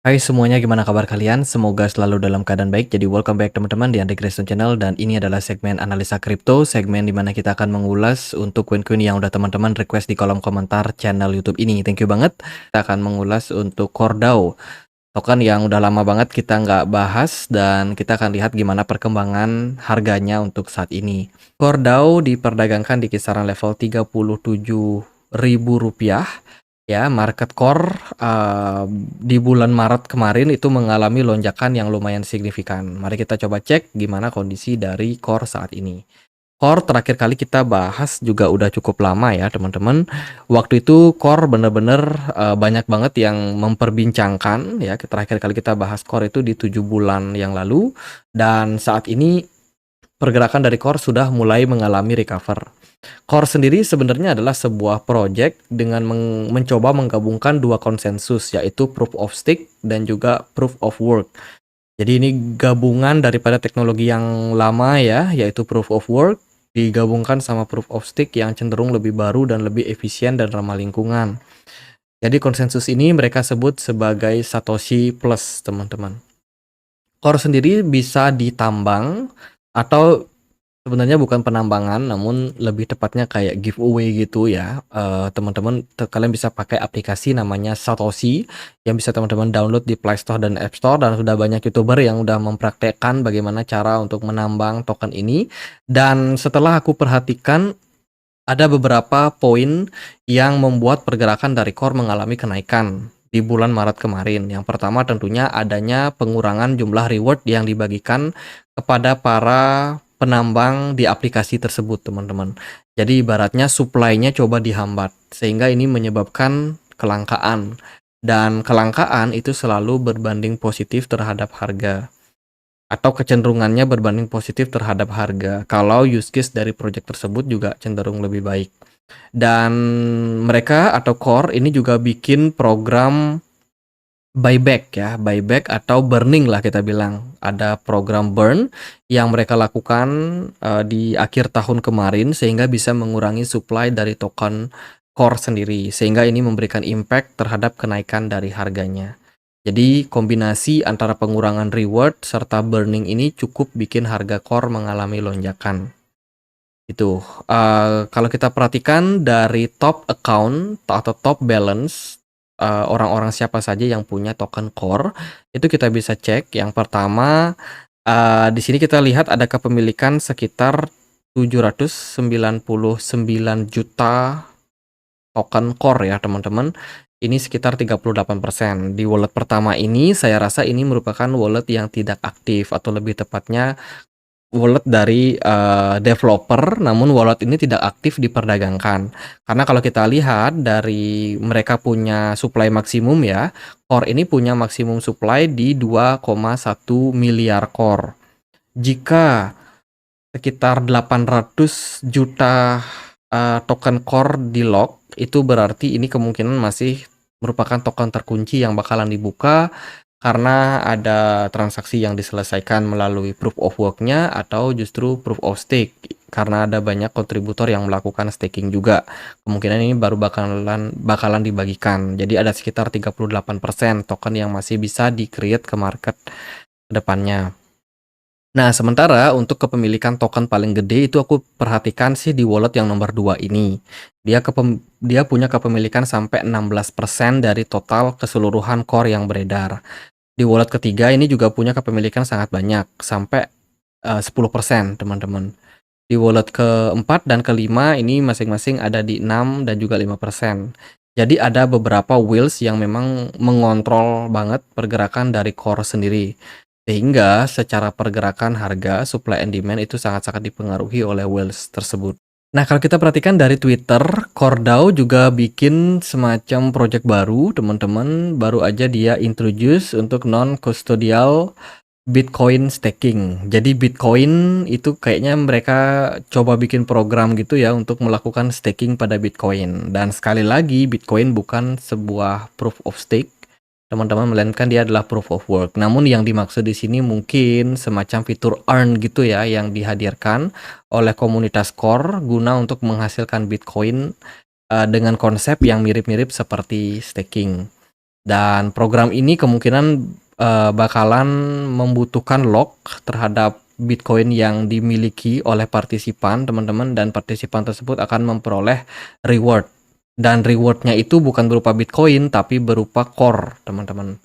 Hai semuanya, gimana kabar kalian? Semoga selalu dalam keadaan baik. Jadi welcome back teman-teman di Andre Grayson Channel, dan ini adalah segmen analisa kripto, segmen dimana kita akan mengulas untuk koin-koin yang udah teman-teman request di kolom komentar channel YouTube ini. Thank you banget. Kita akan mengulas untuk Cordao, token yang udah lama banget kita nggak bahas, dan kita akan lihat gimana perkembangan harganya untuk saat ini. Cordao diperdagangkan di kisaran level Rp37.000. Ya, market core di bulan Maret kemarin itu mengalami lonjakan yang lumayan signifikan. Mari kita coba cek gimana kondisi dari core saat ini. Core terakhir kali kita bahas juga udah cukup lama ya teman-teman. Waktu itu core bener-bener banyak banget yang memperbincangkan ya. Terakhir kali kita bahas core itu di 7 bulan yang lalu, dan saat ini pergerakan dari core sudah mulai mengalami recover. Core sendiri sebenarnya adalah sebuah project dengan mencoba menggabungkan dua konsensus, yaitu proof of stake dan juga proof of work. Jadi ini gabungan daripada teknologi yang lama ya, yaitu proof of work digabungkan sama proof of stake yang cenderung lebih baru dan lebih efisien dan ramah lingkungan. Jadi konsensus ini mereka sebut sebagai Satoshi Plus, teman-teman. Core sendiri bisa ditambang atau sebenarnya bukan penambangan, namun lebih tepatnya kayak giveaway gitu ya. Teman-teman, kalian bisa pakai aplikasi namanya Satoshi yang bisa teman-teman download di Play Store dan App Store, dan sudah banyak YouTuber yang udah mempraktekkan bagaimana cara untuk menambang token ini. Dan setelah aku perhatikan, ada beberapa poin yang membuat pergerakan dari core mengalami kenaikan di bulan Maret kemarin. Yang pertama tentunya adanya pengurangan jumlah reward yang dibagikan kepada para penambang di aplikasi tersebut, teman-teman. Jadi ibaratnya supply-nya coba dihambat, sehingga ini menyebabkan kelangkaan. Dan kelangkaan itu selalu berbanding positif terhadap harga, atau kecenderungannya berbanding positif terhadap harga kalau use case dari project tersebut juga cenderung lebih baik. Dan mereka atau core ini juga bikin program buyback ya, buyback atau burning lah kita bilang. Ada program burn yang mereka lakukan di akhir tahun kemarin, sehingga bisa mengurangi supply dari token core sendiri, sehingga ini memberikan impact terhadap kenaikan dari harganya. Jadi kombinasi antara pengurangan reward serta burning ini cukup bikin harga core mengalami lonjakan. Itu kalau kita perhatikan dari top account atau top balance, orang-orang siapa saja yang punya token core, itu kita bisa cek. Yang pertama, di sini kita lihat ada kepemilikan sekitar 799 juta token core ya teman-teman. Ini sekitar 38%. Di wallet pertama ini saya rasa ini merupakan wallet yang tidak aktif, atau lebih tepatnya wallet dari developer, namun wallet ini tidak aktif diperdagangkan. Karena kalau kita lihat dari mereka punya supply maksimum ya, core ini punya maksimum supply di 2,1 miliar core. Jika sekitar 800 juta token core di lock, itu berarti ini kemungkinan masih merupakan token terkunci yang bakalan dibuka karena ada transaksi yang diselesaikan melalui proof of work-nya atau justru proof of stake, karena ada banyak kontributor yang melakukan staking juga. Kemungkinan ini baru bakalan dibagikan. Jadi ada sekitar 38% token yang masih bisa di-create ke market ke depannya. Nah, sementara untuk kepemilikan token paling gede itu aku perhatikan sih di wallet yang nomor 2 ini. Dia punya kepemilikan sampai 16% dari total keseluruhan core yang beredar. Di wallet ketiga ini juga punya kepemilikan sangat banyak, sampai 10%, teman-teman. Di wallet keempat dan kelima ini masing-masing ada di 6 dan juga 5%. Jadi ada beberapa whales yang memang mengontrol banget pergerakan dari core sendiri. Sehingga secara pergerakan harga, supply and demand itu sangat-sangat dipengaruhi oleh whales tersebut. Nah, kalau kita perhatikan dari Twitter, Cordao juga bikin semacam project baru, teman-teman. Baru aja dia introduce untuk non-custodial Bitcoin staking. Jadi Bitcoin itu kayaknya mereka coba bikin program gitu ya untuk melakukan staking pada Bitcoin. Dan sekali lagi, Bitcoin bukan sebuah proof of stake, teman-teman, melainkan dia adalah proof of work. Namun yang dimaksud di sini mungkin semacam fitur earn gitu ya, yang dihadirkan oleh komunitas core guna untuk menghasilkan Bitcoin dengan konsep yang mirip-mirip seperti staking. Dan program ini kemungkinan, bakalan membutuhkan lock terhadap Bitcoin yang dimiliki oleh partisipan, teman-teman, dan partisipan tersebut akan memperoleh reward. Dan reward-nya itu bukan berupa Bitcoin, tapi berupa Core, teman-teman.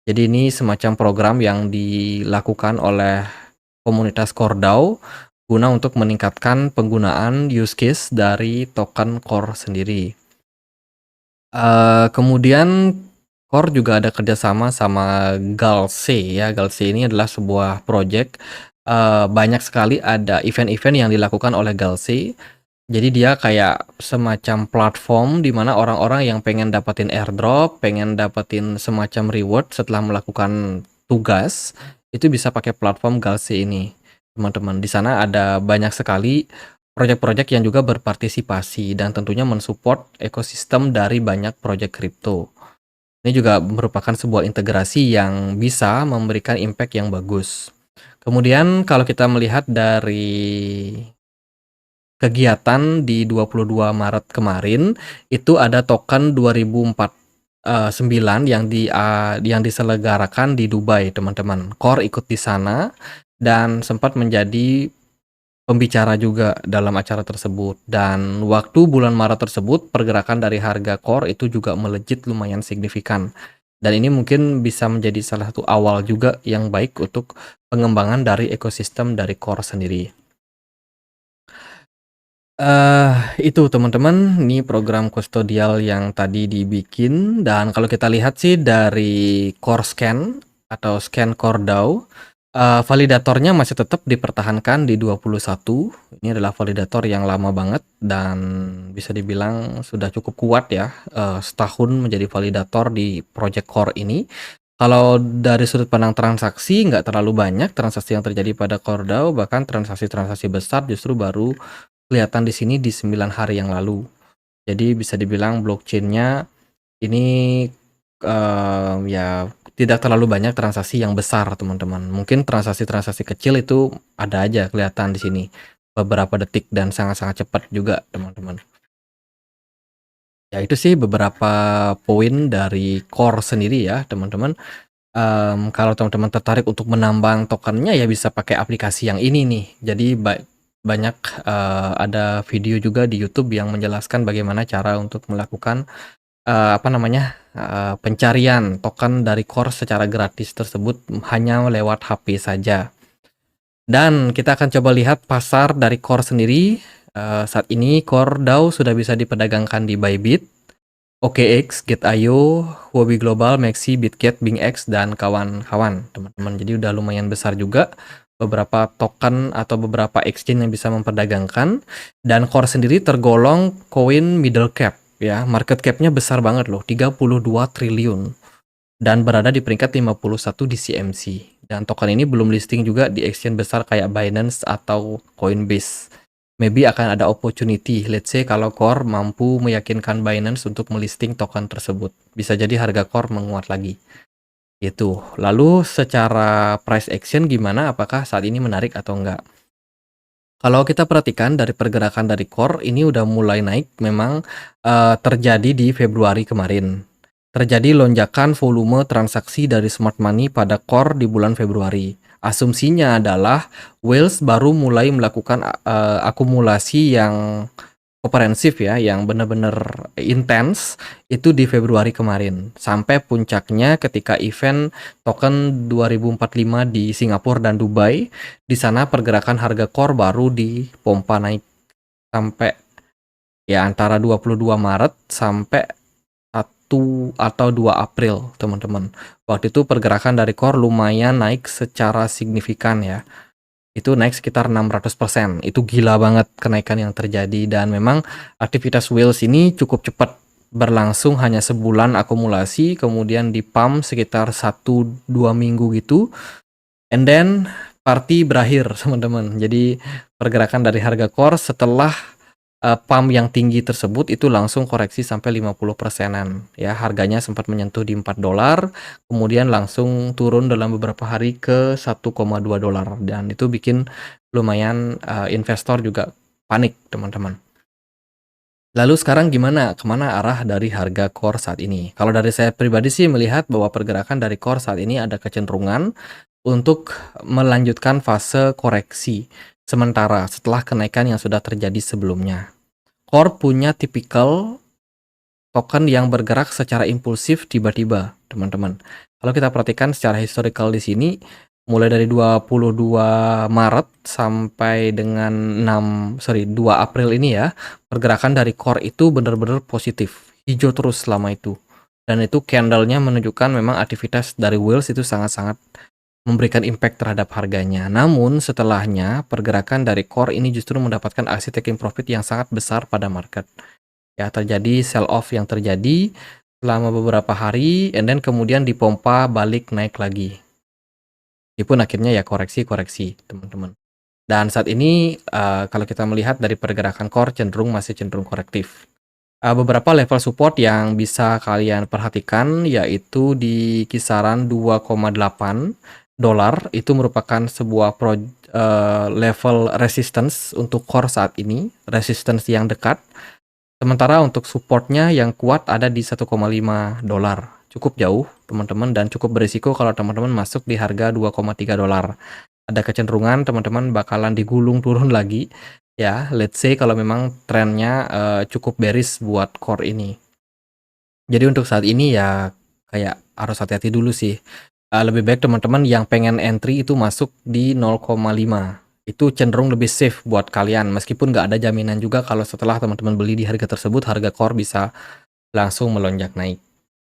Jadi ini semacam program yang dilakukan oleh komunitas Core DAO guna untuk meningkatkan penggunaan use case dari token Core sendiri. Kemudian Core juga ada kerjasama sama Galce ya. Galce ini adalah sebuah project, banyak sekali ada event-event yang dilakukan oleh Galce. Jadi dia kayak semacam platform di mana orang-orang yang pengen dapetin airdrop, pengen dapetin semacam reward setelah melakukan tugas, itu bisa pakai platform Galce ini, teman-teman. Di sana ada banyak sekali project-project yang juga berpartisipasi dan tentunya mensupport ekosistem dari banyak project kripto. Ini juga merupakan sebuah integrasi yang bisa memberikan impact yang bagus. Kemudian kalau kita melihat dari kegiatan di 22 Maret kemarin, itu ada token 2049 yang diselenggarakan di Dubai, teman-teman. Core ikut di sana dan sempat menjadi pembicara juga dalam acara tersebut. Dan waktu bulan Maret tersebut, pergerakan dari harga Core itu juga melejit lumayan signifikan. Dan ini mungkin bisa menjadi salah satu awal juga yang baik untuk pengembangan dari ekosistem dari Core sendiri. Itu teman-teman, ini program kustodial yang tadi dibikin, dan kalau kita lihat sih dari Core Scan atau Scan Core DAO, validatornya masih tetap dipertahankan di 21. Ini adalah validator yang lama banget dan bisa dibilang sudah cukup kuat ya, setahun menjadi validator di project Core ini. Kalau dari sudut pandang transaksi, nggak terlalu banyak transaksi yang terjadi pada Core DAO, bahkan transaksi-transaksi besar justru baru kelihatan di sini di 9 hari yang lalu. Jadi bisa dibilang blockchain-nya ini, ya tidak terlalu banyak transaksi yang besar, teman-teman. Mungkin transaksi-transaksi kecil itu ada aja kelihatan di sini, beberapa detik dan sangat-sangat cepat juga, teman-teman. Ya itu sih beberapa poin dari Core sendiri ya, teman-teman. Kalau teman-teman tertarik untuk menambang tokennya ya bisa pakai aplikasi yang ini nih. Jadi banyak, ada video juga di YouTube yang menjelaskan bagaimana cara untuk melakukan, apa namanya, pencarian token dari Core secara gratis tersebut hanya lewat HP saja. Dan kita akan coba lihat pasar dari Core sendiri. Saat ini Core DAO sudah bisa diperdagangkan di Bybit, OKX, Gate.io, Huobi Global, Maxi, Bitget, BingX, dan kawan-kawan, teman-teman. Jadi udah lumayan besar juga beberapa token atau beberapa exchange yang bisa memperdagangkan. Dan Core sendiri tergolong koin middle cap ya. Market cap-nya besar banget loh, 32 triliun. Dan berada di peringkat 51 di CMC. Dan token ini belum listing juga di exchange besar kayak Binance atau Coinbase. Maybe akan ada opportunity, let's say kalau Core mampu meyakinkan Binance untuk melisting token tersebut. Bisa jadi harga Core menguat lagi. Itu. Lalu secara price action gimana? Apakah saat ini menarik atau enggak? Kalau kita perhatikan dari pergerakan dari Core ini udah mulai naik memang, terjadi di Februari kemarin. Terjadi lonjakan volume transaksi dari smart money pada Core di bulan Februari. Asumsinya adalah whales baru mulai melakukan, akumulasi yang komprehensif ya, yang benar-benar intens itu di Februari kemarin. Sampai puncaknya ketika event token 2045 di Singapura dan Dubai. Di sana pergerakan harga Core baru dipompa naik sampai ya antara 22 Maret sampai 1 atau 2 April, teman-teman. Waktu itu pergerakan dari Core lumayan naik secara signifikan ya. Itu naik sekitar 600%. Itu gila banget kenaikan yang terjadi dan memang aktivitas whales ini cukup cepat berlangsung, hanya sebulan akumulasi, kemudian di-pump sekitar 1-2 minggu gitu. And then party berakhir, teman-teman. Jadi pergerakan dari harga Core setelah pump yang tinggi tersebut itu langsung koreksi sampai 50%-an ya. Harganya sempat menyentuh di $4, kemudian langsung turun dalam beberapa hari ke $1,2 dan itu bikin lumayan, investor juga panik, teman-teman. Lalu sekarang gimana? Kemana arah dari harga core saat ini? Kalau dari saya pribadi sih melihat bahwa pergerakan dari core saat ini ada kecenderungan untuk melanjutkan fase koreksi sementara setelah kenaikan yang sudah terjadi sebelumnya. Core punya tipikal token yang bergerak secara impulsif tiba-tiba, teman-teman. Kalau kita perhatikan secara historical di sini, mulai dari 22 Maret sampai dengan 2 April ini ya, pergerakan dari core itu benar-benar positif, hijau terus selama itu. Dan itu candle-nya menunjukkan memang aktivitas dari whales itu sangat-sangat memberikan impact terhadap harganya. Namun setelahnya, pergerakan dari core ini justru mendapatkan aksi taking profit yang sangat besar pada market. Ya, terjadi sell off yang terjadi selama beberapa hari, and then kemudian dipompa balik naik lagi. Meskipun akhirnya ya koreksi-koreksi, teman-teman. Dan saat ini kalau kita melihat dari pergerakan core masih cenderung korektif. Beberapa level support yang bisa kalian perhatikan yaitu di kisaran 2,8 dolar itu merupakan sebuah level resistance untuk core saat ini, resistance yang dekat. Sementara untuk supportnya yang kuat ada di 1,5 dolar. Cukup jauh, teman-teman, dan cukup berisiko kalau teman-teman masuk di harga 2,3 dolar. Ada kecenderungan teman-teman bakalan digulung turun lagi. Ya, let's say kalau memang trennya cukup bearish buat core ini. Jadi untuk saat ini ya kayak harus hati-hati dulu sih. Lebih baik teman-teman yang pengen entry itu masuk di 0,5. Itu cenderung lebih safe buat kalian, meskipun nggak ada jaminan juga kalau setelah teman-teman beli di harga tersebut, harga core bisa langsung melonjak naik.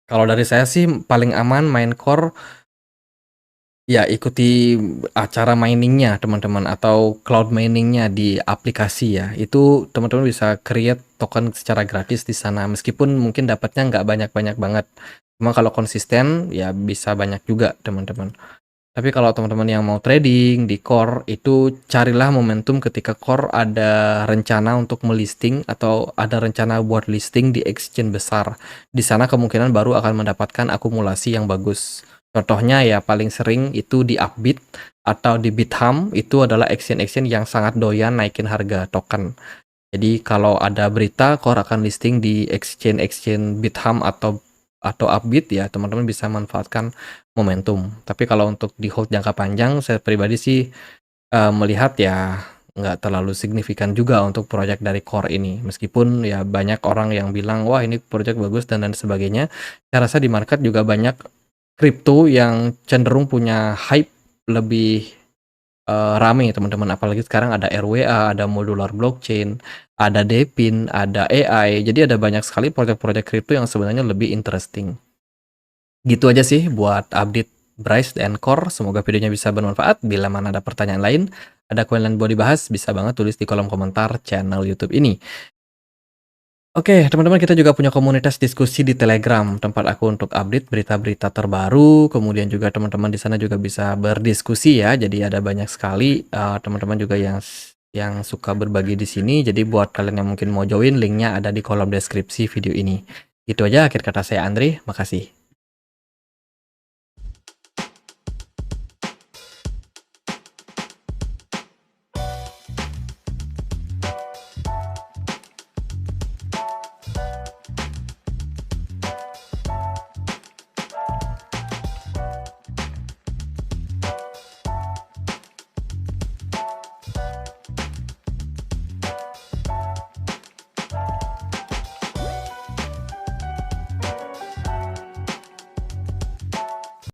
Kalau dari saya sih paling aman main core, ya ikuti acara miningnya teman-teman, atau cloud miningnya di aplikasi ya. Itu teman-teman bisa create token secara gratis di sana, meskipun mungkin dapatnya nggak banyak-banyak banget. Cuma kalau konsisten ya bisa banyak juga teman-teman. Tapi kalau teman-teman yang mau trading di core, itu carilah momentum ketika core ada rencana untuk melisting atau ada rencana buat listing di exchange besar. Di sana kemungkinan baru akan mendapatkan akumulasi yang bagus. Contohnya ya paling sering itu di Upbit atau di Bithumb, itu adalah exchange-exchange yang sangat doyan naikin harga token. Jadi kalau ada berita core akan listing di exchange Bithumb atau Upbit ya, teman-teman bisa manfaatkan momentum. Tapi kalau untuk di hold jangka panjang, saya pribadi sih melihat ya nggak terlalu signifikan juga untuk proyek dari core ini. Meskipun ya banyak orang yang bilang wah ini proyek bagus dan sebagainya. Saya rasa di market juga banyak kripto yang cenderung punya hype lebih rame teman-teman. Apalagi sekarang ada RWA, ada modular blockchain, ada DePIN, ada AI. Jadi ada banyak sekali proyek-proyek kripto yang sebenarnya lebih interesting. Gitu aja sih buat update Bryce dan Core. Semoga videonya bisa bermanfaat. Bila mana ada pertanyaan lain, ada koin lain buat dibahas, bisa banget tulis di kolom komentar channel YouTube ini. Oke, teman-teman, kita juga punya komunitas diskusi di Telegram, tempat aku untuk update berita-berita terbaru. Kemudian juga teman-teman di sana juga bisa berdiskusi ya. Jadi ada banyak sekali teman-teman juga yang suka berbagi di sini. Jadi buat kalian yang mungkin mau join, linknya ada di kolom deskripsi video ini. Itu aja akhir kata saya Andri, makasih.